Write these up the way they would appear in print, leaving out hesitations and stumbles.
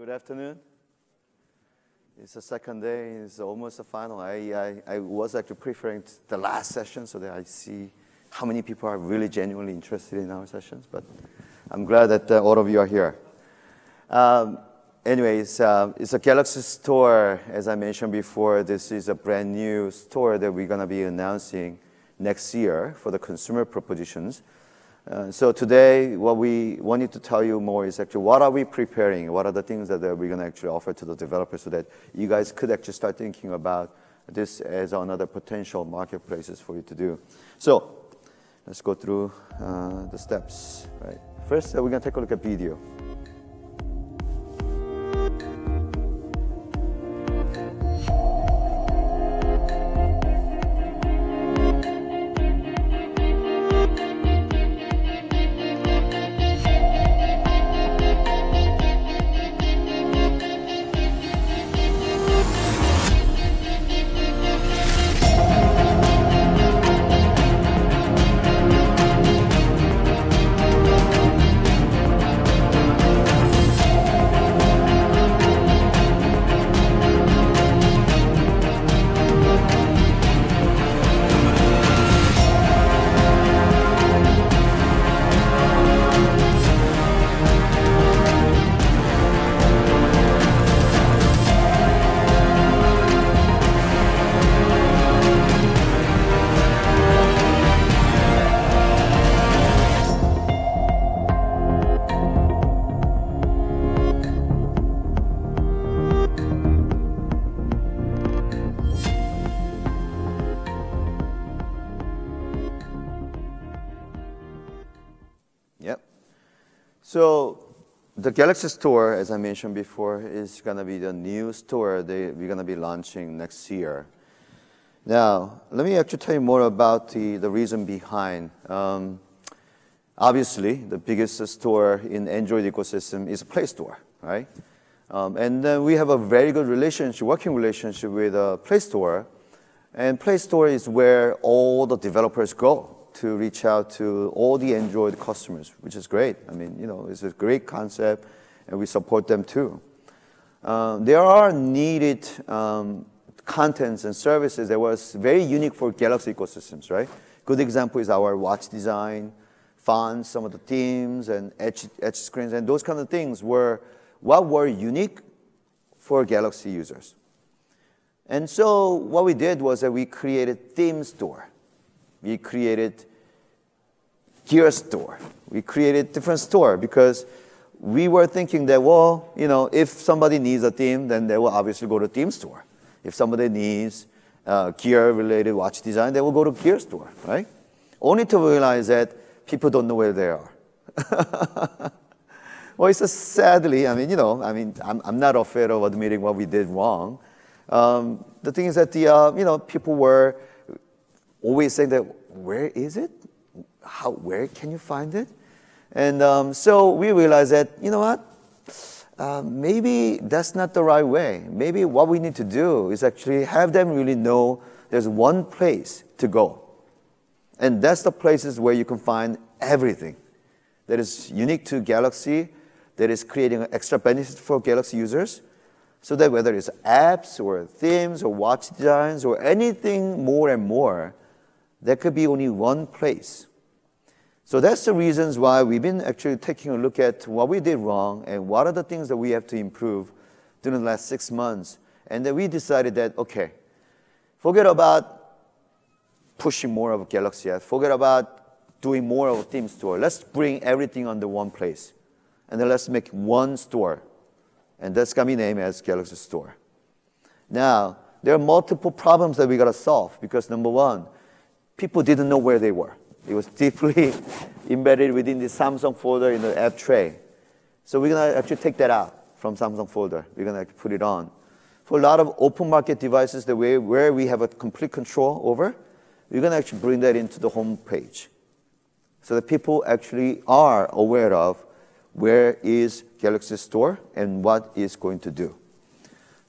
Good afternoon. It's the second day. It's almost the final. I was actually preferring the last session so that I see how many people are really genuinely interested in our sessions. But I'm glad that all of you are here. Anyways, it's a Galaxy store. As I mentioned before, this is a brand new store that we're going to be announcing next year for the consumer propositions. So today, what we wanted to tell you more is actually what are we preparing? What are the things that we're going to actually offer to the developers so that you guys could actually start thinking about this as another potential marketplaces for you to do. So let's go through the steps. Right. First, we're going to take a look at video. So the Galaxy Store, as I mentioned before, is going to be the new store that we're going to be launching next year. Now, let me actually tell you more about the reason behind. Obviously, the biggest store in Android ecosystem is Play Store, right? And then we have a very good relationship, working relationship with Play Store. And Play Store is where all the developers go to reach out to all the Android customers, which is great. I mean, you know, it's a great concept, and we support them too. There are needed contents and services that was very unique for Galaxy ecosystems, right? Good example is our watch design, fonts, some of the themes, and edge screens, and those kind of things were what were unique for Galaxy users. And so what we did was that we created Theme Store. We created Gear Store. We created different store because we were thinking that, well, you know, if somebody needs a theme, then they will obviously go to Theme Store. If somebody needs gear-related watch design, they will go to Gear Store, right? Only to realize that people don't know where they are. Well, it's sadly, I mean, you know, I'm not afraid of admitting what we did wrong. The thing is that you know, people were always saying that, where is it? Where can you find it? And so we realized that, you know what? Maybe that's not the right way. Maybe what we need to do is actually have them really know there's one place to go. And that's the places where you can find everything that is unique to Galaxy, that is creating extra benefits for Galaxy users, so that whether it's apps or themes or watch designs or anything more and more, there could be only one place. So that's the reasons why we've been actually taking a look at what we did wrong and what are the things that we have to improve during the last 6 months. And then we decided that, okay, forget about pushing more of Galaxy app, forget about doing more of a theme store. Let's bring everything under one place. And then let's make one store. And that's going to be named as Galaxy Store. Now, there are multiple problems that we got to solve because number one, people didn't know where they were. It was deeply embedded within the Samsung folder in the app tray. So we're going to actually take that out from Samsung folder. We're going to put it on. For a lot of open market devices, where we have a complete control over, we're going to actually bring that into the home page so that people actually are aware of where is Galaxy Store and what it's going to do.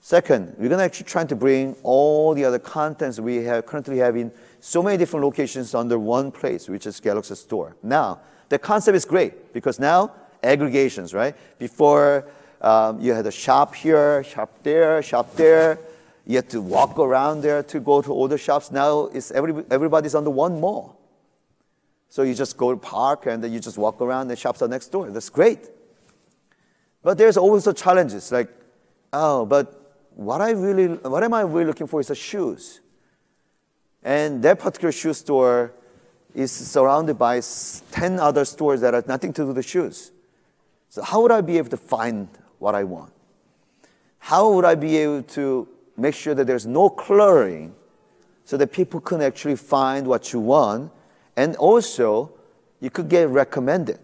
Second, we're going to actually try to bring all the other contents we currently have in so many different locations under one place, which is Galaxy Store. Now, the concept is great because now aggregations, right? Before You had a shop here, shop there, shop there. You had to walk around there to go to all the shops. Now it's everybody's under one mall. So you just go to park and then you just walk around, the shops are next door. That's great. But there's always the challenges like, oh, but what am I really looking for is the shoes. And that particular shoe store is surrounded by 10 other stores that have nothing to do with the shoes. So how would I be able to find what I want? How would I be able to make sure that there's no cluttering so that people can actually find what you want? And also, you could get recommended,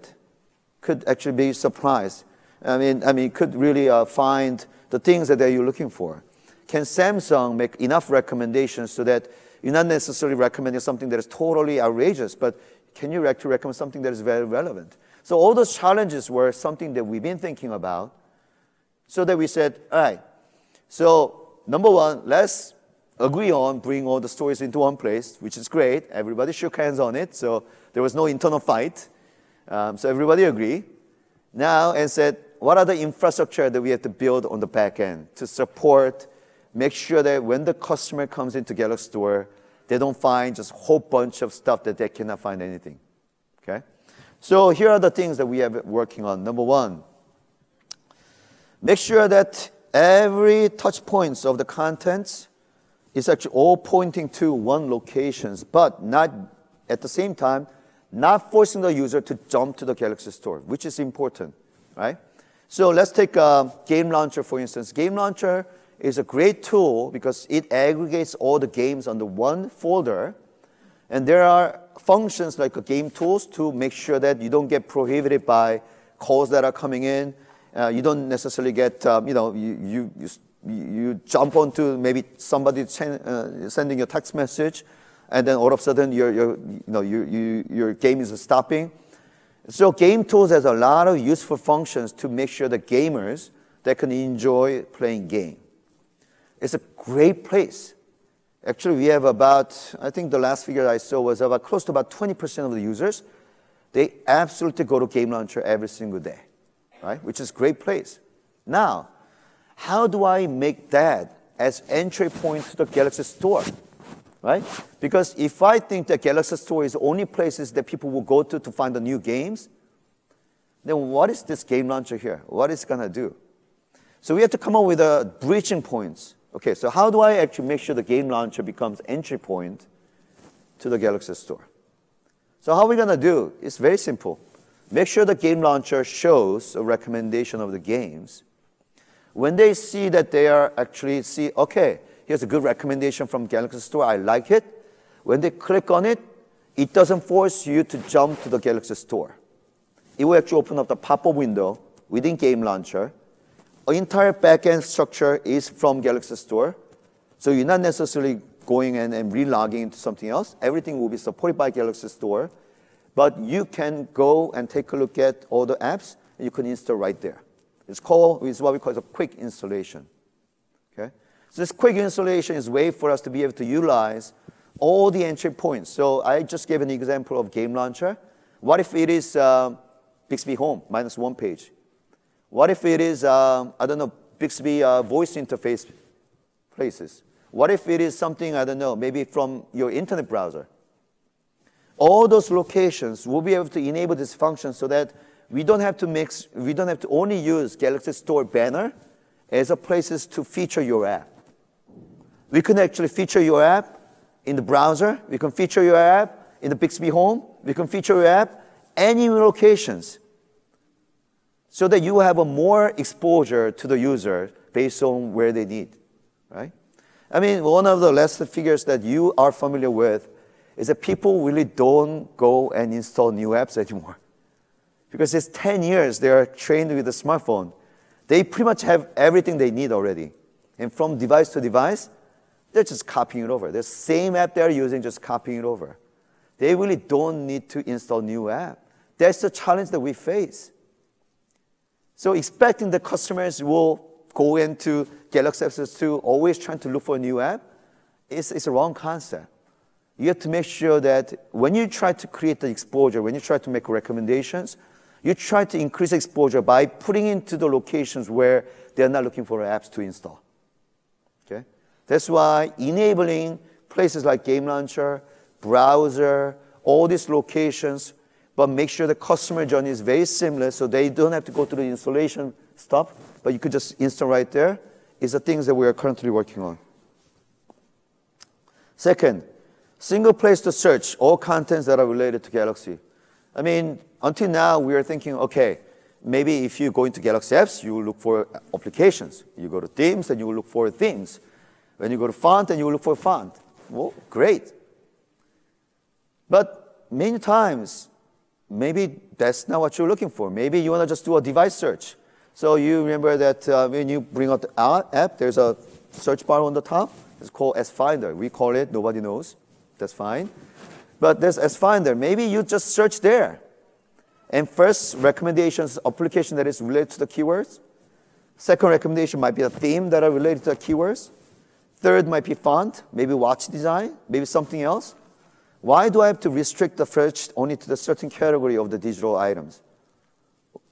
could actually be surprised. I mean, could really find the things that you're looking for. Can Samsung make enough recommendations so that you're not necessarily recommending something that is totally outrageous, but can you actually recommend something that is very relevant? So all those challenges were something that we've been thinking about, so that we said, all right, so number one, let's agree on bring all the stories into one place, which is great. Everybody shook hands on it, so there was no internal fight. So everybody agreed. Now, and said, what are the infrastructure that we have to build on the back end to support, make sure that when the customer comes into Galaxy Store, they don't find just a whole bunch of stuff that they cannot find anything, okay? So here are the things that we have working on. Number one, make sure that every touch points of the contents is actually all pointing to one locations, but not at the same time, not forcing the user to jump to the Galaxy Store, which is important, right? So let's take Game Launcher, for instance. Game Launcher is a great tool because it aggregates all the games under one folder. And there are functions like game tools to make sure that you don't get prohibited by calls that are coming in. You don't necessarily get, you jump onto maybe somebody sending you a text message, and then all of a sudden your game is stopping. So game tools has a lot of useful functions to make sure the gamers that can enjoy playing game. It's a great place. Actually, we have about, I think the last figure I saw was about close to about 20% of the users. They absolutely go to Game Launcher every single day, right? Which is a great place. Now, how do I make that as entry point to the Galaxy Store, right? Because if I think that Galaxy Store is the only places that people will go to find the new games, then what is this Game Launcher here? What is it going to do? So we have to come up with bridging points. Okay, so how do I actually make sure the Game Launcher becomes entry point to the Galaxy Store? So how are we going to do? It's very simple. Make sure the Game Launcher shows a recommendation of the games. When they see that they are actually okay, here's a good recommendation from Galaxy Store, I like it. When they click on it, it doesn't force you to jump to the Galaxy Store. It will actually open up the pop-up window within Game Launcher. The entire backend structure is from Galaxy Store. So you're not necessarily going and re-logging into something else. Everything will be supported by Galaxy Store. But you can go and take a look at all the apps, and you can install right there. It's what we call a quick installation. Okay? So this quick installation is a way for us to be able to utilize all the entry points. So I just gave an example of Game Launcher. What if it is Bixby Home, -1 page? What if it is, Bixby voice interface places? What if it is something, maybe from your internet browser? All those locations will be able to enable this function so that we don't have to only use Galaxy Store banner as a places to feature your app. We can actually feature your app in the browser. We can feature your app in the Bixby Home. We can feature your app any locations, so that you have a more exposure to the user based on where they need, right? I mean, one of the last figures that you are familiar with is that people really don't go and install new apps anymore. Because it's 10 years they are trained with a smartphone. They pretty much have everything they need already. And from device to device, they're just copying it over. The same app they're using, just copying it over. They really don't need to install new app. That's the challenge that we face. So expecting the customers will go into Galaxy S2 always trying to look for a new app is a wrong concept. You have to make sure that when you try to create the exposure, when you try to make recommendations, You try to increase exposure by putting into the locations where they're not looking for apps to install. Okay? That's why enabling places like game launcher, browser, all these locations, but make sure the customer journey is very seamless so they don't have to go through the installation stuff, but you could just install right there, is the things that we are currently working on. Second, single place to search all contents that are related to Galaxy. I mean, until now, we are thinking, okay, maybe if you go into Galaxy apps, you look for applications. You go to themes, and you will look for themes. When you go to font, and you will look for font. Well, great. But many times, maybe that's not what you're looking for. Maybe you want to just do a device search. So you remember that when you bring out the app, there's a search bar on the top. It's called S-Finder. We call it, nobody knows. That's fine. But there's S-Finder. Maybe you just search there. And first recommendations, application that is related to the keywords. Second recommendation might be a theme that are related to the keywords. Third might be font, maybe watch design, maybe something else. Why do I have to restrict the search only to the certain category of the digital items?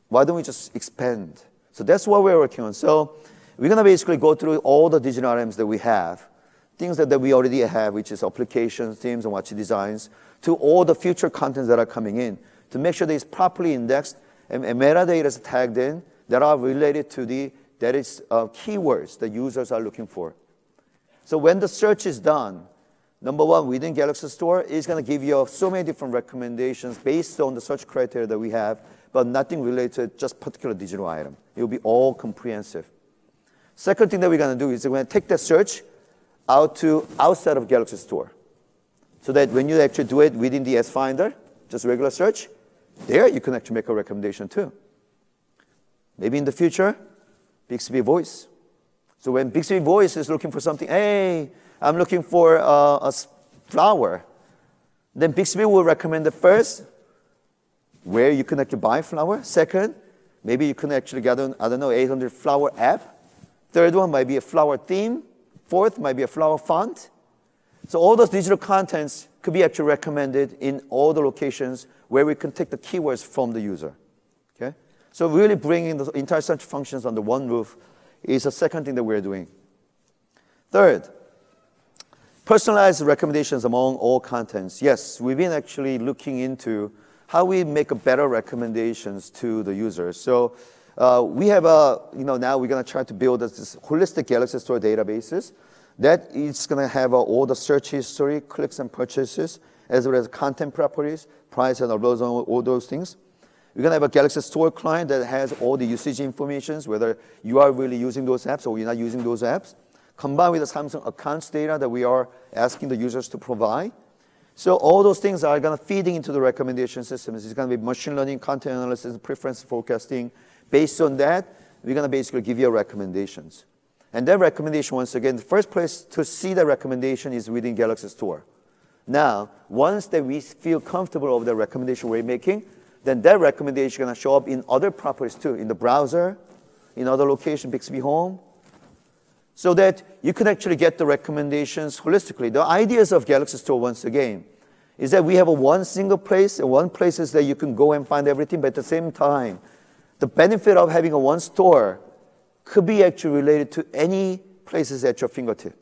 Why don't we just expand? So that's what we're working on. So we're going to basically go through all the digital items that we have, things that we already have, which is applications, themes, and watch designs, to all the future contents that are coming in, to make sure that it's properly indexed and metadata is tagged in that are related to the keywords that users are looking for. So when the search is done, number one, within Galaxy Store, it's going to give you so many different recommendations based on the search criteria that we have, but nothing related to just particular digital item. It will be all comprehensive. Second thing that we're going to do is we're going to take that search outside of Galaxy Store, so that when you actually do it within the S-Finder, just regular search, there you can actually make a recommendation too. Maybe in the future, Bixby Voice. So when Bixby Voice is looking for something, hey, I'm looking for a flower, then Bixby will recommend the first, where you can actually buy flower. Second, maybe you can actually get an, 800 flower app. Third one might be a flower theme. Fourth might be a flower font. So all those digital contents could be actually recommended in all the locations where we can take the keywords from the user. Okay? So really bringing the entire search functions under one roof is the second thing that we're doing. Third, personalized recommendations among all contents. Yes, we've been actually looking into how we make a better recommendations to the users. So we have now we're going to try to build this holistic Galaxy Store databases that is going to have all the search history, clicks and purchases, as well as content properties, price and all those things. We're going to have a Galaxy Store client that has all the usage informations, whether you are really using those apps or you're not using those apps, combined with the Samsung accounts data that we are asking the users to provide. So all those things are going to feeding into the recommendation systems. It's going to be machine learning, content analysis, preference forecasting. Based on that, we're going to basically give you recommendations. And that recommendation, once again, the first place to see the recommendation is within Galaxy Store. Now, once that we feel comfortable with the recommendation we're making, then that recommendation is going to show up in other properties too, in the browser, in other locations, Bixby Home, so that you can actually get the recommendations holistically. The ideas of Galaxy Store, once again, is that we have a one single place, and one place is that you can go and find everything, but at the same time, the benefit of having a one store could be actually related to any places at your fingertip,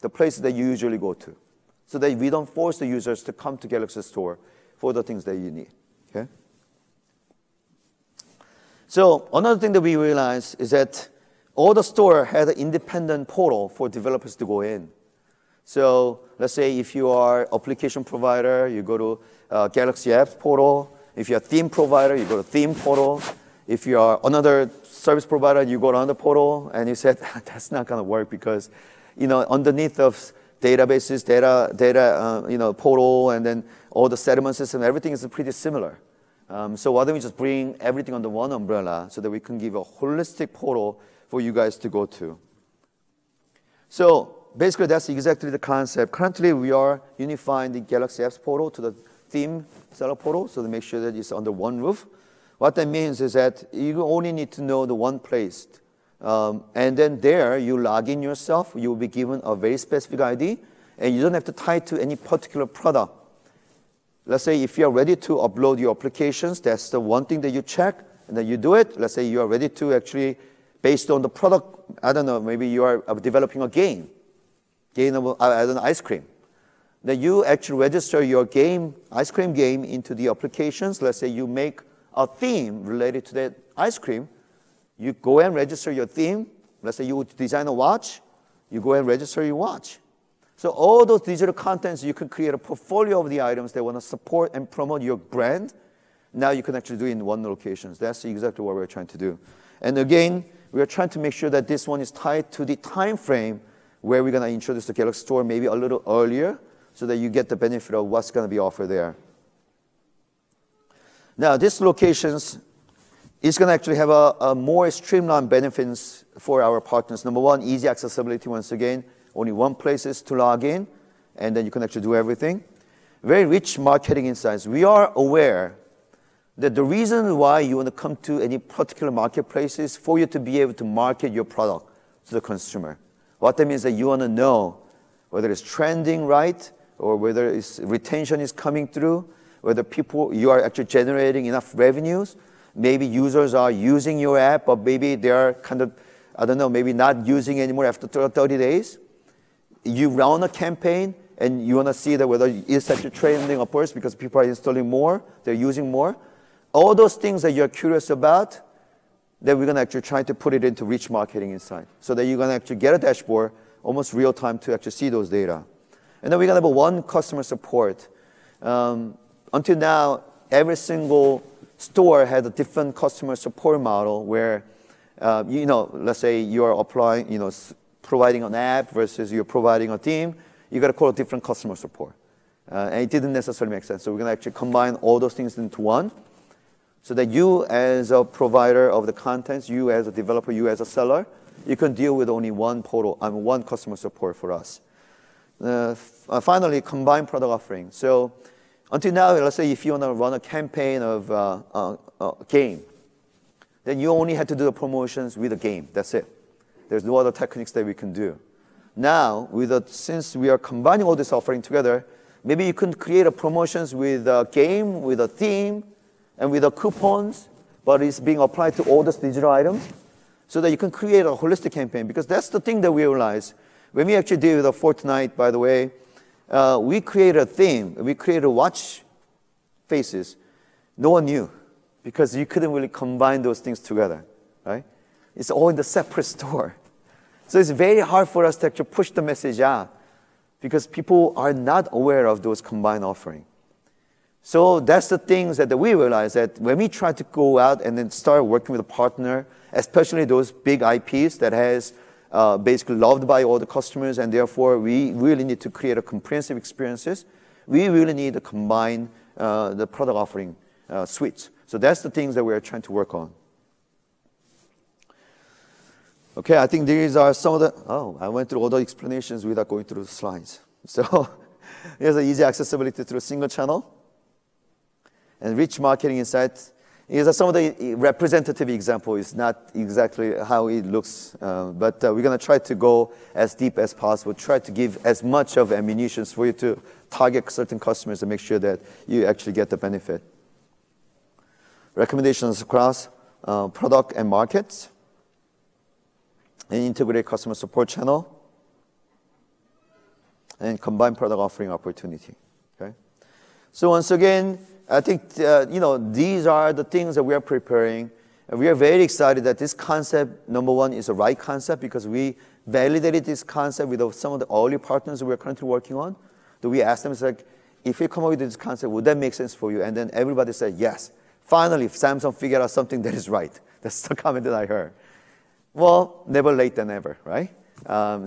the places that you usually go to, so that we don't force the users to come to Galaxy Store for the things that you need. Okay? So another thing that we realized is that all the store had an independent portal for developers to go in. So let's say if you are application provider, you go to Galaxy Apps portal. If you're a theme provider, you go to theme portal. If you are another service provider, you go to another portal, and you said, that's not going to work because, underneath of databases, data, portal, and then all the settlement system, everything is pretty similar. So why don't we just bring everything under one umbrella so that we can give a holistic portal for you guys to go to. So basically, that's exactly the concept. Currently, we are unifying the Galaxy Apps portal to the theme seller portal, so to make sure that it's under one roof. What that means is that you only need to know the one place. And then there, you log in yourself. You will be given a very specific ID. And you don't have to tie it to any particular product. let's say if you are ready to upload your applications, that's the one thing that you check, and then you do it. Let's say you are ready to actually, based on the product, I don't know, maybe you are developing a game of, I don't know, ice cream. Then you actually register your game, ice cream game, into the applications. Let's say you make a theme related to that ice cream. You go and register your theme. Let's say you would design a watch. You go and register your watch. So all those digital contents, you can create a portfolio of the items that want to support and promote your brand. Now you can actually do it in one location. That's exactly what we're trying to do. And again, we are trying to make sure that this one is tied to the time frame where we're going to introduce the Galaxy Store maybe a little earlier so that you get the benefit of what's going to be offered there. Now, these locations is going to actually have a more streamlined benefits for our partners. Number one, easy accessibility once again. Only one place is to log in, and then you can actually do everything. Very rich marketing insights. We are aware that the reason why you want to come to any particular marketplace is for you to be able to market your product to the consumer. What that means is that you want to know whether it's trending right, or whether it's retention is coming through, whether you are actually generating enough revenues. Maybe users are using your app, but maybe they are kind of, I don't know, maybe not using anymore after 30 days. You run a campaign, and you want to see that whether it's actually trending upwards because people are installing more, they're using more. All those things that you're curious about, then we're going to actually try to put it into rich marketing insight so that you're going to actually get a dashboard almost real time to actually see those data. And then we're going to have one customer support. Until now, every single store had a different customer support model where, let's say you are applying, providing an app versus you're providing a theme, you got to call a different customer support. And it didn't necessarily make sense. So we're going to actually combine all those things into one so that you as a provider of the contents, you as a developer, you as a seller, you can deal with only one customer support for us. Finally, combined product offering. So until now, let's say if you want to run a campaign of a game, then you only had to do the promotions with a game. That's it. There's no other techniques that we can do. Now, since we are combining all this offering together, maybe you can create a promotions with a game, with a theme, and with the coupons, but it's being applied to all those digital items so that you can create a holistic campaign. Because that's the thing that we realized. When we actually did with Fortnite, by the way, we created a theme. We created watch faces. No one knew because you couldn't really combine those things together, right? It's all in the separate store. So it's very hard for us to actually push the message out because people are not aware of those combined offerings. So that's the things that we realize that when we try to go out and then start working with a partner, especially those big IPs that has basically loved by all the customers, and therefore we really need to create a comprehensive experiences. We really need to combine the product offering suites. So that's the things that we're trying to work on. Okay, I think these are some of the, I went through all the explanations without going through the slides. So here's the easy accessibility through a single channel and rich marketing insights. These are some of the representative examples. It's not exactly how it looks, but we're going to try to go as deep as possible, try to give as much of ammunition for you to target certain customers and make sure that you actually get the benefit. Recommendations across product and markets, and integrate customer support channel, and combined product offering opportunity. Okay, so once again, I think these are the things that we are preparing, and we are very excited that this concept, number one, is the right concept because we validated this concept with some of the early partners we are currently working on. So we asked them, it's like, if you come up with this concept, would that make sense for you? And then everybody said yes. Finally, Samsung figured out something that is right. That's the comment that I heard. Well, never late than never, right?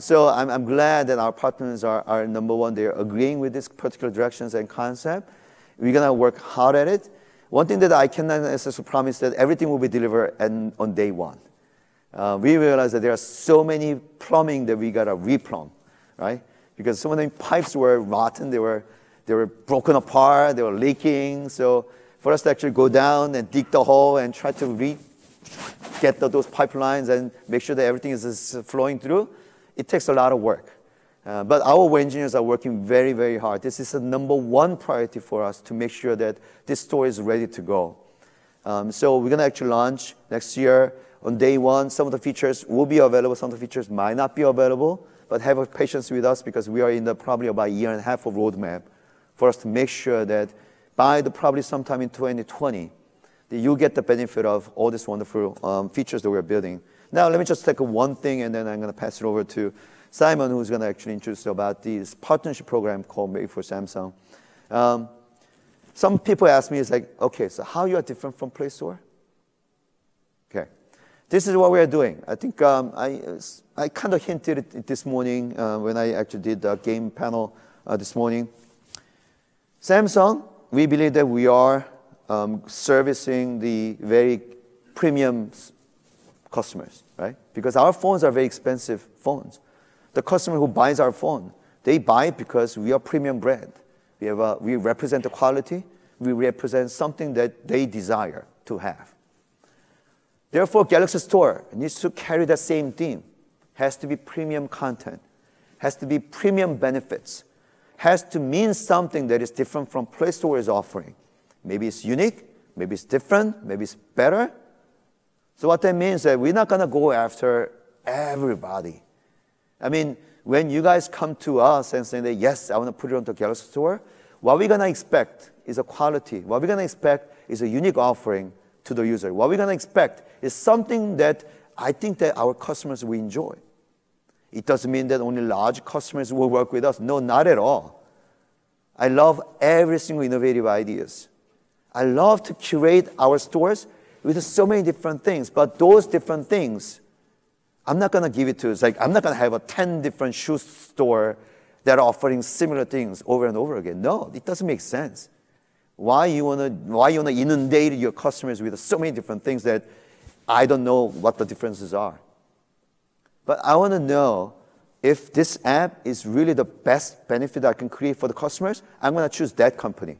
So I'm glad that our partners are number one, they're agreeing with these particular directions and concept. We're going to work hard at it. One thing that I cannot necessarily promise that everything will be delivered on day one. We realize that there are so many plumbing that we got to replumb, right? Because some of the pipes were rotten, they were broken apart, they were leaking. So for us to actually go down and dig the hole and try to get those pipelines and make sure that everything is flowing through, it takes a lot of work. But our engineers are working very, very hard. This is the #1 priority for us to make sure that this store is ready to go. So we're going to actually launch next year on day 1. Some of the features will be available. Some of the features might not be available. But have patience with us because we are in the probably about a year and a half of roadmap for us to make sure that by probably sometime in 2020, that you get the benefit of all these wonderful features that we're building. Now, let me just take one thing, and then I'm going to pass it over to Simon, who's going to actually introduce about this partnership program called Made for Samsung. Some people ask me, it's like, okay, so how you are different from Play Store? Okay, this is what we are doing. I think I kind of hinted it this morning when I actually did the game panel this morning. Samsung, we believe that we are servicing the very premium customers, right? Because our phones are very expensive phones. The customer who buys our phone, they buy it because we are premium brand. We represent the quality. We represent something that they desire to have. Therefore, Galaxy Store needs to carry that same theme. Has to be premium content. Has to be premium benefits. Has to mean something that is different from Play Store is offering. Maybe it's unique. Maybe it's different. Maybe it's better. So what that means is that we're not going to go after everybody. I mean, when you guys come to us and say that, yes, I want to put it on the Galaxy Store, what we're going to expect is a quality. What we're going to expect is a unique offering to the user. What we're going to expect is something that I think that our customers will enjoy. It doesn't mean that only large customers will work with us. No, not at all. I love every single innovative ideas. I love to curate our stores with so many different things. But those different things, I'm not going to give it to, it's like I'm not going to have a 10 different shoe store that are offering similar things over and over again. No, it doesn't make sense. Why you wanna inundate your customers with so many different things that I don't know what the differences are. But I want to know if this app is really the best benefit I can create for the customers. I'm going to choose that company.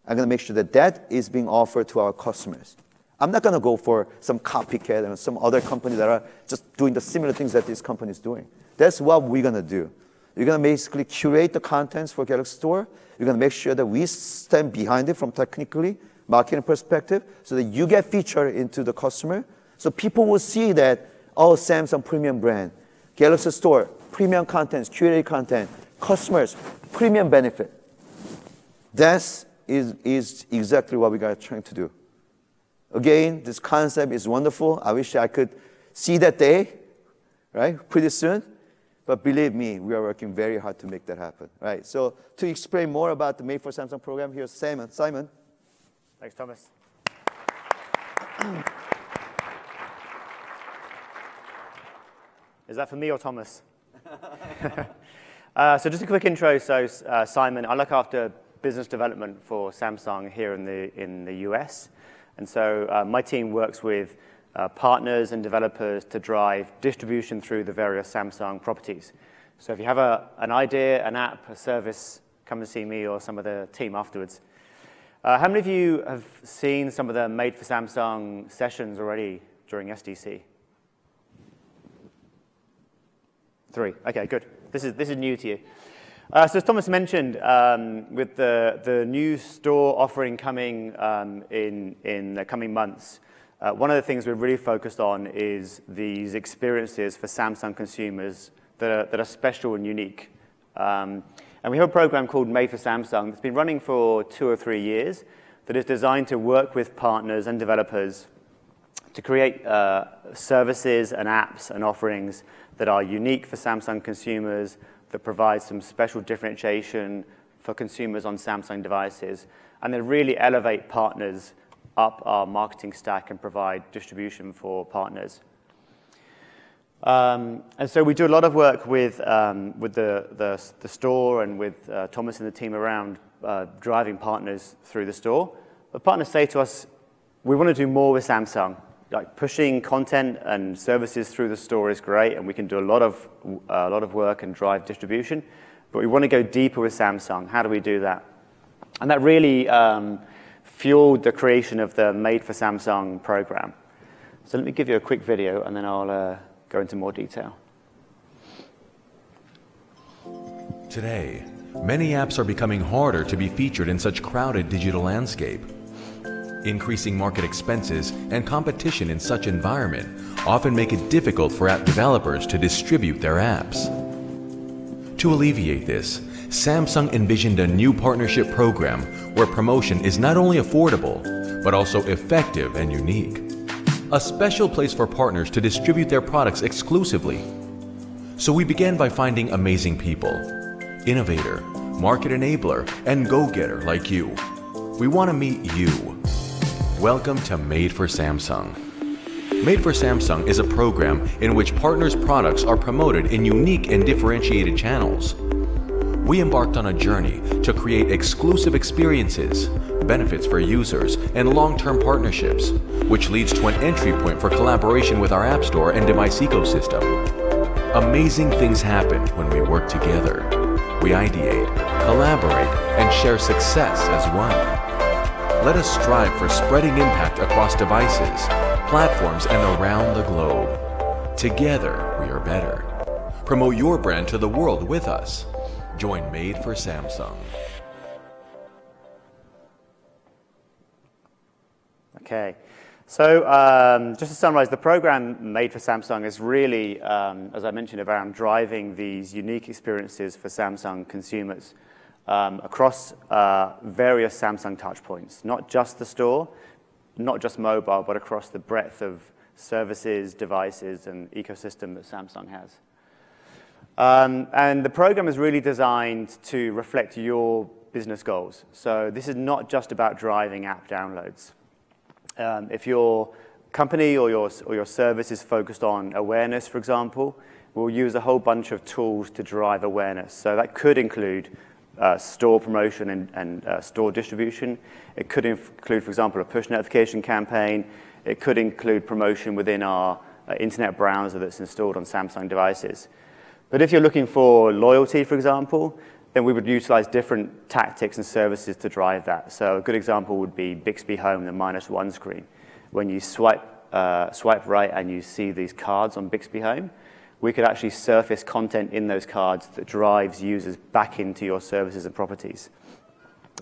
I'm going to make sure that that is being offered to our customers. I'm not going to go for some copycat and some other company that are just doing the similar things that this company is doing. That's what we're going to do. We're going to basically curate the contents for Galaxy Store. We're going to make sure that we stand behind it from technically marketing perspective so that you get featured into the customer. So people will see that, oh, Samsung premium brand, Galaxy Store, premium contents, curated content, customers, premium benefit. That is exactly what we are trying to do. Again, this concept is wonderful. I wish I could see that day, right, pretty soon. But believe me, we are working very hard to make that happen, right? So to explain more about the Made for Samsung program, here's Simon. Simon. Thanks, Thomas. Is that for me or Thomas? So just a quick intro. So Simon, I look after business development for Samsung here in the US. And so my team works with partners and developers to drive distribution through the various Samsung properties. So if you have an idea, an app, a service, come and see me or some of the team afterwards. How many of you have seen some of the Made for Samsung sessions already during SDC? 3. Okay, good. This is new to you. So as Thomas mentioned, with the new store offering coming in the coming months, one of the things we're really focused on is these experiences for Samsung consumers that are special and unique. And we have a program called Made for Samsung that's been running for 2 or 3 years that is designed to work with partners and developers to create services and apps and offerings that are unique for Samsung consumers, that provide some special differentiation for consumers on Samsung devices, and then really elevate partners up our marketing stack and provide distribution for partners. And so we do a lot of work with the store and with Thomas and the team around driving partners through the store. But partners say to us, we want to do more with Samsung. Like pushing content and services through the store is great, and we can do a lot of work and drive distribution. But we want to go deeper with Samsung. How do we do that? And that really fueled the creation of the Made for Samsung program. So let me give you a quick video, and then I'll go into more detail. Today, many apps are becoming harder to be featured in such crowded digital landscape. Increasing market expenses and competition in such environment often make it difficult for app developers to distribute their apps. To alleviate this, Samsung envisioned a new partnership program where promotion is not only affordable, but also effective and unique. A special place for partners to distribute their products exclusively. So we began by finding amazing people, innovator, market enabler, and go-getter like you. We want to meet you. Welcome to Made for Samsung. Made for Samsung is a program in which partners' products are promoted in unique and differentiated channels. We embarked on a journey to create exclusive experiences, benefits for users, and long-term partnerships, which leads to an entry point for collaboration with our App Store and device ecosystem. Amazing things happen when we work together. We ideate, collaborate, and share success as one. Let us strive for spreading impact across devices, platforms, and around the globe. Together, we are better. Promote your brand to the world with us. Join Made for Samsung. Okay, so just to summarize, the program Made for Samsung is really, as I mentioned, around driving these unique experiences for Samsung consumers across various Samsung touchpoints, not just the store, not just mobile, but across the breadth of services, devices, and ecosystem that Samsung has. And the program is really designed to reflect your business goals. So this is not just about driving app downloads. If your company or your service is focused on awareness, for example, we'll use a whole bunch of tools to drive awareness. So that could include store promotion and store distribution. It could include, for example, a push notification campaign. It could include promotion within our internet browser that's installed on Samsung devices. But if you're looking for loyalty, for example, then we would utilize different tactics and services to drive that. So a good example would be Bixby Home, the -1 screen. When you swipe right and you see these cards on Bixby Home, we could actually surface content in those cards that drives users back into your services and properties.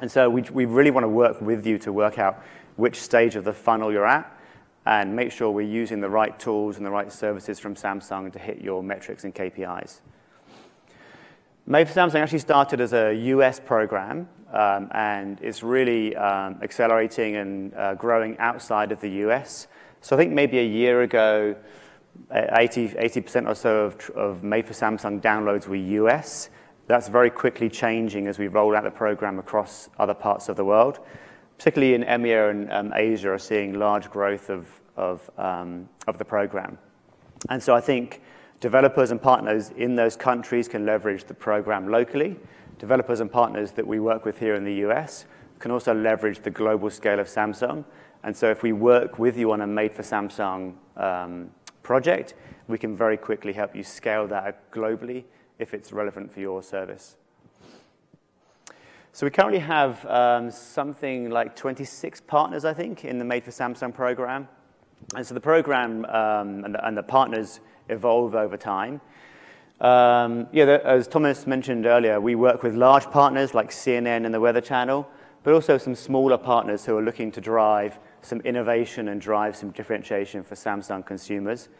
And so we really want to work with you to work out which stage of the funnel you're at and make sure we're using the right tools and the right services from Samsung to hit your metrics and KPIs. Made for Samsung actually started as a US program, and it's really accelerating and growing outside of the US. So I think maybe a year ago, 80% or so of Made for Samsung downloads were US. That's very quickly changing as we roll out the program across other parts of the world. Particularly in EMEA and Asia are seeing large growth of the program. And so I think developers and partners in those countries can leverage the program locally. Developers and partners that we work with here in the US can also leverage the global scale of Samsung. And so if we work with you on a Made for Samsung project, we can very quickly help you scale that globally if it's relevant for your service. So we currently have something like 26 partners, I think, in the Made for Samsung program. And so the program and the partners evolve over time. As Thomas mentioned earlier, we work with large partners like CNN and the Weather Channel, but also some smaller partners who are looking to drive some innovation and drive some differentiation for Samsung consumers.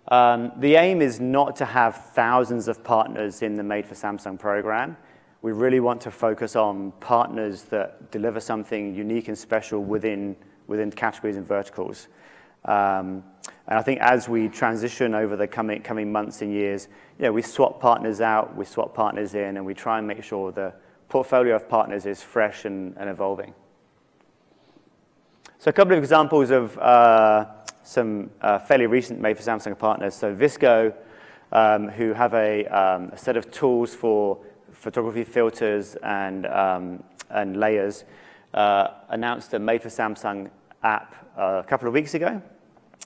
The aim is not to have thousands of partners in the Made for Samsung program. We really want to focus on partners that deliver something unique and special within categories and verticals. And I think as we transition over the coming months and years, we swap partners out, we swap partners in, and we try and make sure the portfolio of partners is fresh and evolving. So a couple of examples of some fairly recent Made for Samsung partners. So Visco, who have a set of tools for photography filters and layers, announced a Made for Samsung app a couple of weeks ago.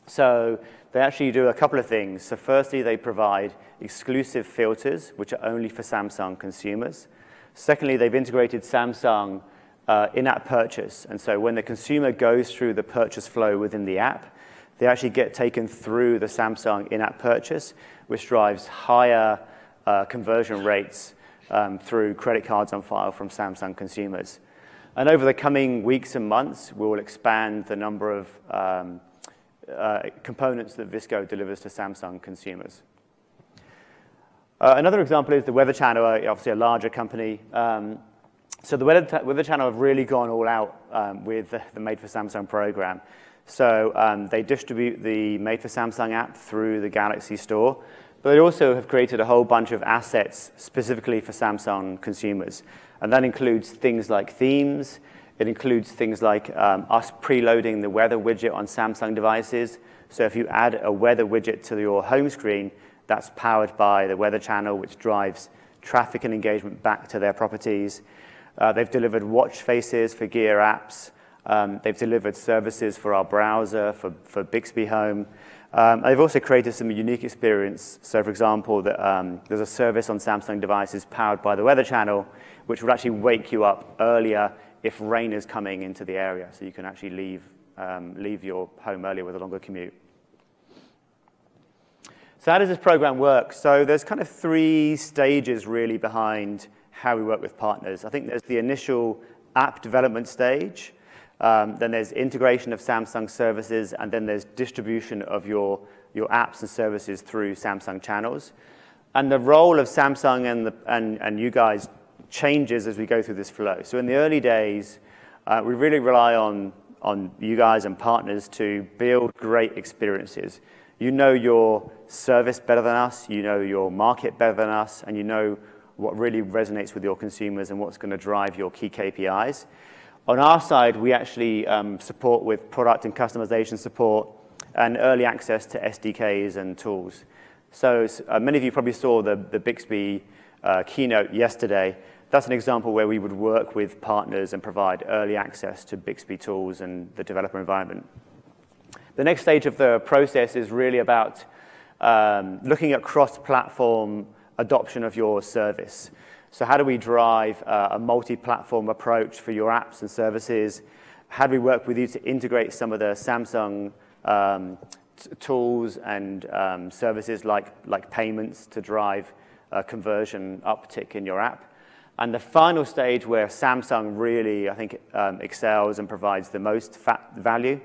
So they actually do a couple of things. So firstly, they provide exclusive filters, which are only for Samsung consumers. Secondly, they've integrated Samsung in-app purchase. And so when the consumer goes through the purchase flow within the app, they actually get taken through the Samsung in-app purchase, which drives higher conversion rates through credit cards on file from Samsung consumers. And over the coming weeks and months, we will expand the number of components that Visco delivers to Samsung consumers. Another example is the Weather Channel, obviously a larger company. So the Weather Channel have really gone all out with the Made for Samsung program. So they distribute the Made for Samsung app through the Galaxy Store, but they also have created a whole bunch of assets specifically for Samsung consumers. And that includes things like themes. It includes things like us preloading the weather widget on Samsung devices. So if you add a weather widget to your home screen, that's powered by the Weather Channel, which drives traffic and engagement back to their properties. They've delivered watch faces for Gear apps. They've delivered services for our browser, for Bixby Home. They've also created some unique experience. So, for example, there's a service on Samsung devices powered by the Weather Channel, which will actually wake you up earlier if rain is coming into the area. So you can actually leave your home earlier with a longer commute. So how does this program work? So there's kind of 3 stages really behind how we work with partners. I think there's the initial app development stage. Then there's integration of Samsung services, and then there's distribution of your apps and services through Samsung channels. And the role of Samsung and you guys changes as we go through this flow. So in the early days, we really rely on you guys and partners to build great experiences. You know your service better than us, you know your market better than us, and you know what really resonates with your consumers and what's going to drive your key KPIs. On our side, we actually support with product and customization support and early access to SDKs and tools. So many of you probably saw the Bixby keynote yesterday. That's an example where we would work with partners and provide early access to Bixby tools and the developer environment. The next stage of the process is really about looking at cross-platform adoption of your service. So how do we drive a multi-platform approach for your apps and services? How do we work with you to integrate some of the Samsung tools and services like payments to drive a conversion uptick in your app? And the final stage where Samsung really, I think, excels and provides the most value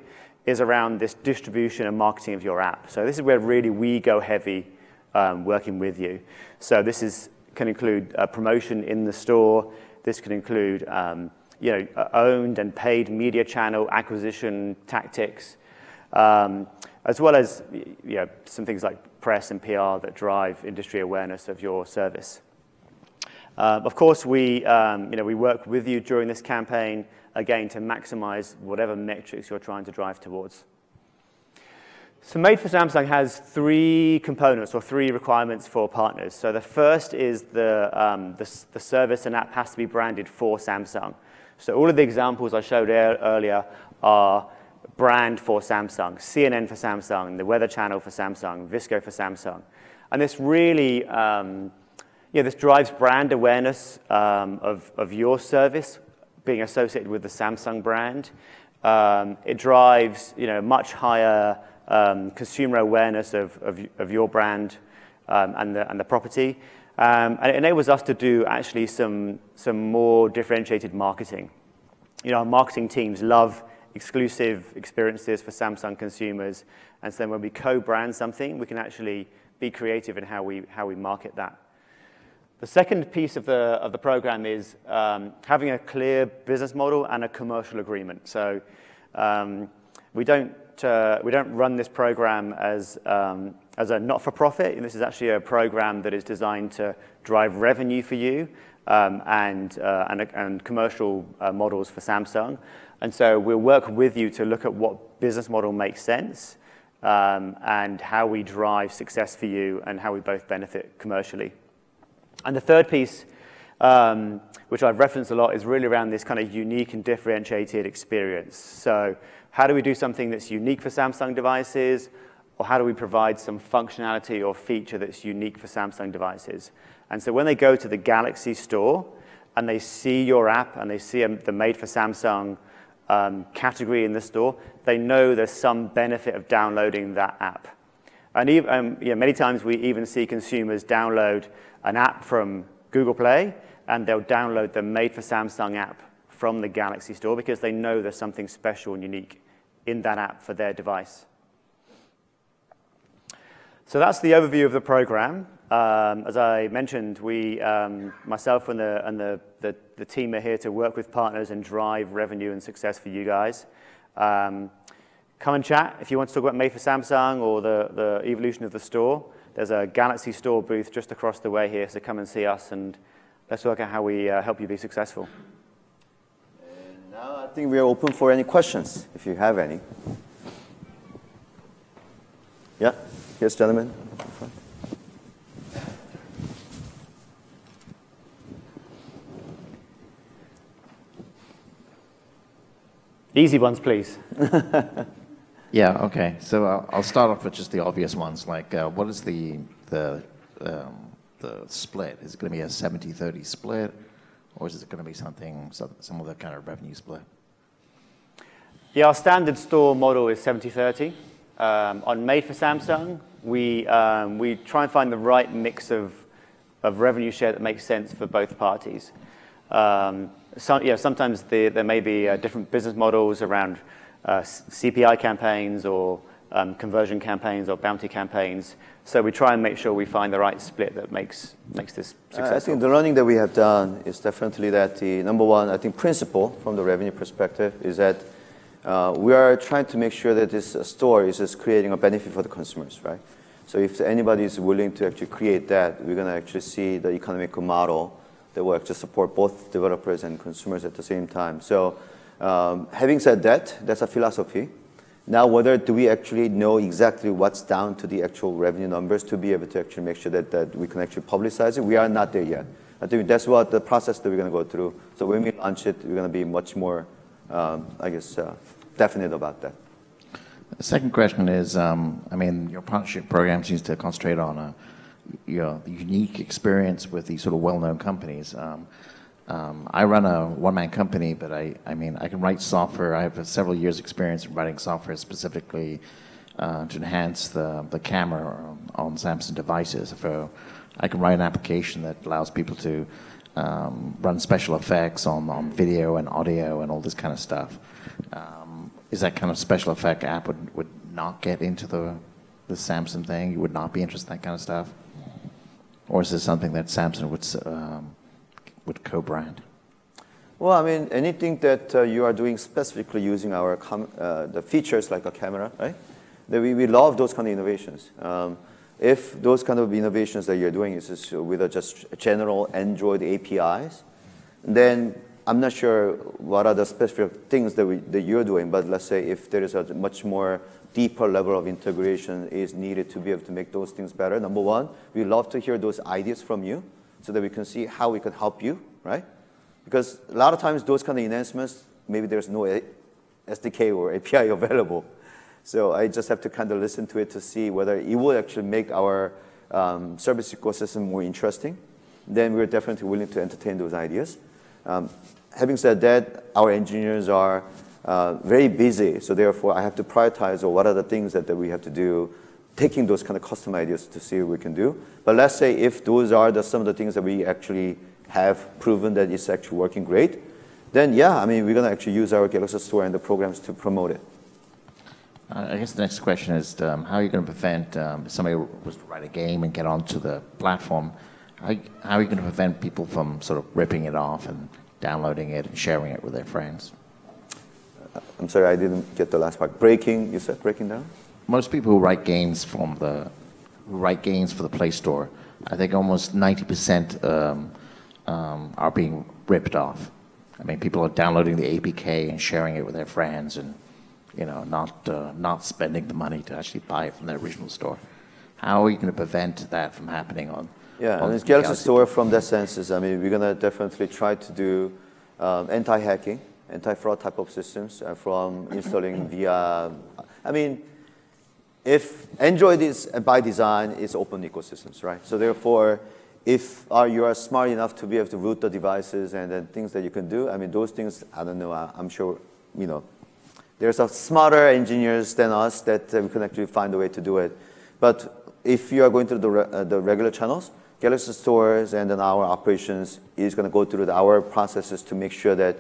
is around this distribution and marketing of your app. So this is where really we go heavy working with you. So this can include promotion in the store. This can include owned and paid media channel acquisition tactics, as well as some things like press and PR that drive industry awareness of your service. Of course, we work with you during this campaign, again, to maximize whatever metrics you're trying to drive towards. So Made for Samsung has 3 components or 3 requirements for partners. So the first is the service and app has to be branded for Samsung. So all of the examples I showed earlier are brand for Samsung, CNN for Samsung, the Weather Channel for Samsung, Visco for Samsung. And this really, this drives brand awareness of your service being associated with the Samsung brand. It drives, much higher consumer awareness of your brand and the property. And it enables us to do actually some more differentiated marketing. Our marketing teams love exclusive experiences for Samsung consumers. And so then when we co-brand something, we can actually be creative in how we market that. The second piece of the program is having a clear business model and a commercial agreement. So we don't run this program as a not-for-profit. This is actually a program that is designed to drive revenue for you and commercial models for Samsung. And so we'll work with you to look at what business model makes sense and how we drive success for you and how we both benefit commercially. And the third piece, which I've referenced a lot, is really around this kind of unique and differentiated experience. So how do we do something that's unique for Samsung devices, or how do we provide some functionality or feature that's unique for Samsung devices? And so when they go to the Galaxy Store and they see your app and they see the Made for Samsung category in the store, they know there's some benefit of downloading that app. And many times we even see consumers download an app from Google Play, and they'll download the Made for Samsung app from the Galaxy Store because they know there's something special and unique in that app for their device. So that's the overview of the program. As I mentioned, myself and the team are here to work with partners and drive revenue and success for you guys. Come and chat if you want to talk about Made for Samsung or the evolution of the store. There's a Galaxy Store booth just across the way here, so come and see us and let's work out how we help you be successful. And now I think we are open for any questions, if you have any. Yeah, yes, gentlemen. Easy ones, please. Yeah, okay. So I'll start off with just the obvious ones, like what is the split? Is it going to be a 70-30 split, or is it going to be some other kind of revenue split? Yeah, our standard store model is 70-30. On Made for Samsung, we try and find the right mix of revenue share that makes sense for both parties. Sometimes there may be different business models around CPI campaigns or conversion campaigns or bounty campaigns. So we try and make sure we find the right split that makes this successful. I think the learning that we have done is definitely that the number one, I think, principle from the revenue perspective is that we are trying to make sure that this store is just creating a benefit for the consumers, right? So if anybody is willing to actually create that, we're going to actually see the economical model that will actually support both developers and consumers at the same time. So having said that, that's a philosophy. Now, whether do we actually know exactly what's down to the actual revenue numbers to be able to actually make sure that we can actually publicize it, we are not there yet. I think that's what the process that we're going to go through. So when we launch it, we're going to be much more, definite about that. The second question is, your partnership program seems to concentrate on the unique experience with these sort of well-known companies. I run a one-man company, but I can write software. I have several years' experience in writing software specifically to enhance the camera on Samsung devices. So I can write an application that allows people to run special effects on video and audio and all this kind of stuff. Is that kind of special effect app would not get into the Samsung thing? You would not be interested in that kind of stuff? Or is this something that Samsung would co-brand? Well, anything that you are doing specifically using our the features like a camera, right? That we love those kind of innovations. If those kind of innovations that you're doing is just with just general Android APIs, then I'm not sure what are the specific things that you're doing, but let's say if there is a much more deeper level of integration is needed to be able to make those things better. Number one, we love to hear those ideas from you so that we can see how we can help you, right? Because a lot of times those kind of enhancements, maybe there's no SDK or API available. So I just have to kind of listen to it to see whether it will actually make our service ecosystem more interesting. Then we're definitely willing to entertain those ideas. Having said that, our engineers are very busy, so therefore I have to prioritize what are the things that we have to do, taking those kind of custom ideas to see what we can do. But let's say if those are some of the things that we actually have proven that it's actually working great, then yeah, we're going to actually use our Galaxy Store and the programs to promote it. I guess the next question is, how are you going to prevent, if somebody was to write a game and get onto the platform, how are you going to prevent people from sort of ripping it off and downloading it and sharing it with their friends? I'm sorry, I didn't get the last part. You said breaking down? Most people who write games for the Play Store, I think almost 90% are being ripped off. People are downloading the APK and sharing it with their friends, and not spending the money to actually buy it from the original store. How are you going to prevent that from happening on? Yeah, and Galaxy Store from that sense is, we're going to definitely try to do anti-hacking, anti-fraud type of systems from installing via, if Android is by design, it's open ecosystems, right? So therefore, if you are smart enough to be able to root the devices and then things that you can do, those things, I don't know, I'm sure, there's smarter engineers than us that we can actually find a way to do it. But if you are going through the regular channels, Galaxy stores and then our operations is going to go through our processes to make sure that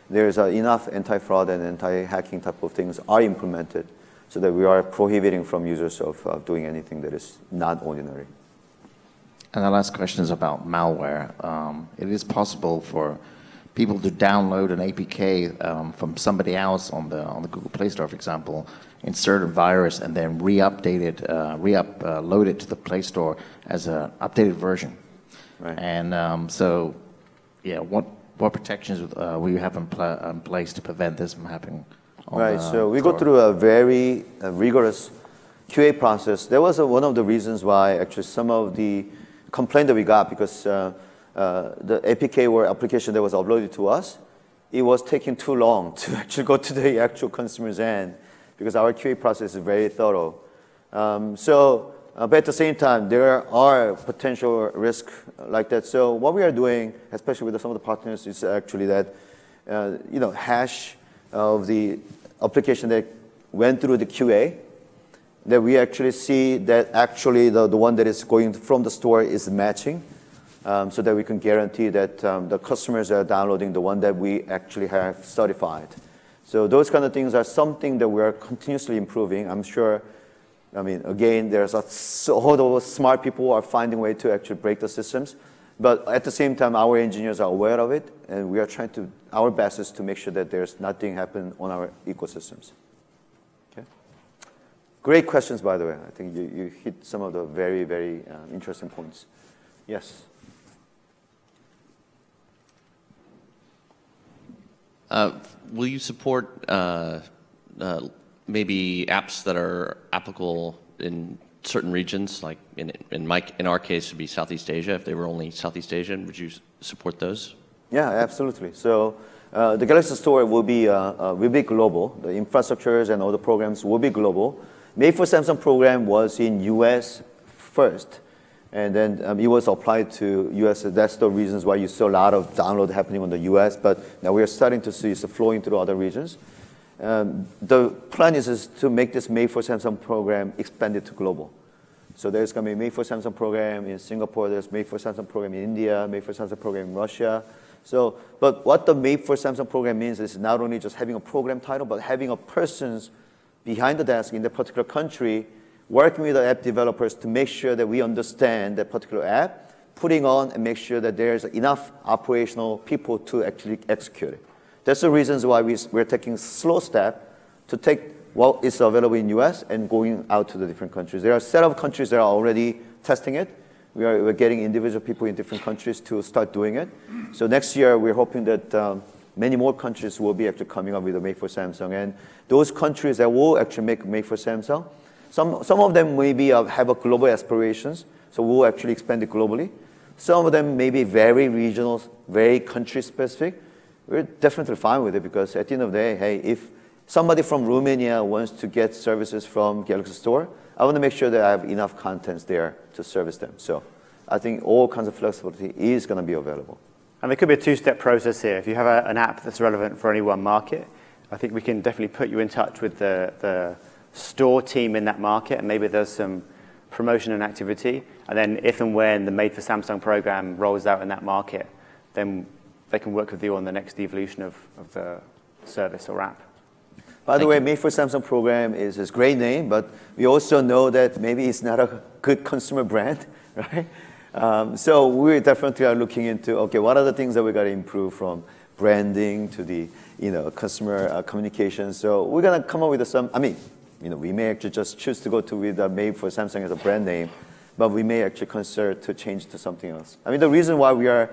there's enough anti-fraud and anti-hacking type of things are implemented so that we are prohibiting from users of doing anything that is not ordinary. And the last question is about malware. It is possible for people to download an APK from somebody else on the Google Play Store, for example, insert a virus, and then re-update it, load it to the Play Store as an updated version. Right. And so, yeah, what protections will you have in place to prevent this from happening? Right. So we go through a very rigorous QA process. That was one of the reasons why actually some of the complaint that we got, because the APK or application that was uploaded to us, it was taking too long to actually go to the actual consumer's end, because our QA process is very thorough. But at the same time, there are potential risks like that. So what we are doing, especially with some of the partners, is actually that hash of the application that went through the QA, that we actually see that actually the one that is going from the store is matching, so that we can guarantee that the customers are downloading the one that we actually have certified. So those kind of things are something that we are continuously improving. I'm sure, I mean, again, there's all those smart people who are finding a way to actually break the systems. But at the same time, our engineers are aware of it, and we are trying to, our best is to make sure that there's nothing happen on our ecosystems. Okay? Great questions, by the way. I think you hit some of the very, very interesting points. Yes? Will you support maybe apps that are applicable in certain regions, like in our case, it would be Southeast Asia? If they were only Southeast Asian, would you support those? Yeah, absolutely. So the Galaxy Store will be global. The infrastructures and all the programs will be global. Made for Samsung program was in US first, and then it was applied to US. That's the reasons why you saw a lot of download happening on the US, but now we are starting to see it flowing through other regions. The plan is to make this Made for Samsung program expanded to global. So there's going to be Made for Samsung program in Singapore, there's Made for Samsung program in India, Made for Samsung program in Russia. So, but what the Made for Samsung program means is not only just having a program title, but having a person's behind the desk in that particular country, working with the app developers to make sure that we understand that particular app, putting on and make sure that there's enough operational people to actually execute it. That's the reasons why we're taking a slow step to take what is available in US and going out to the different countries. There are a set of countries that are already testing it. We're getting individual people in different countries to start doing it. So next year, we're hoping that many more countries will be actually coming up with a Made for Samsung. And those countries that will actually make Made for Samsung, some of them maybe have a global aspirations, so we'll actually expand it globally. Some of them may be very regional, very country specific. We're definitely fine with it, because at the end of the day, hey, if somebody from Romania wants to get services from Galaxy Store, I want to make sure that I have enough contents there to service them. So I think all kinds of flexibility is going to be available. And there could be a two-step process here. If you have an app that's relevant for any one market, I think we can definitely put you in touch with the store team in that market, and maybe there's some promotion and activity. And then if and when the Made for Samsung program rolls out in that market, then they can work with you on the next evolution of the service or app. By the way, Made for Samsung program is a great name, but we also know that maybe it's not a good consumer brand, right? So we definitely are looking into, okay, what are the things that we got to improve from branding to the customer communication. So we're going to come up with some, we may actually just choose to go with Made for Samsung as a brand name, but we may actually consider to change to something else. The reason why we are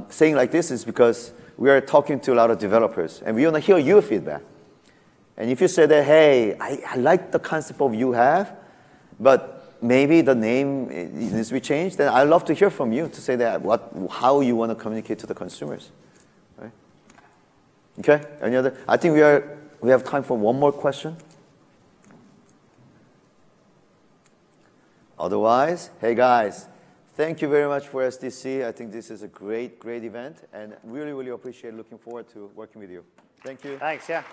saying like this is because we are talking to a lot of developers, and we want to hear your feedback. And if you say that, hey, I like the concept of you have, but maybe the name needs to be changed, then I'd love to hear from you to say that how you want to communicate to the consumers. Right? Okay? Any other? I think we have time for one more question. Otherwise, hey guys, thank you very much for SDC. I think this is a great, great event, and really, really appreciate looking forward to working with you. Thank you. Thanks, yeah.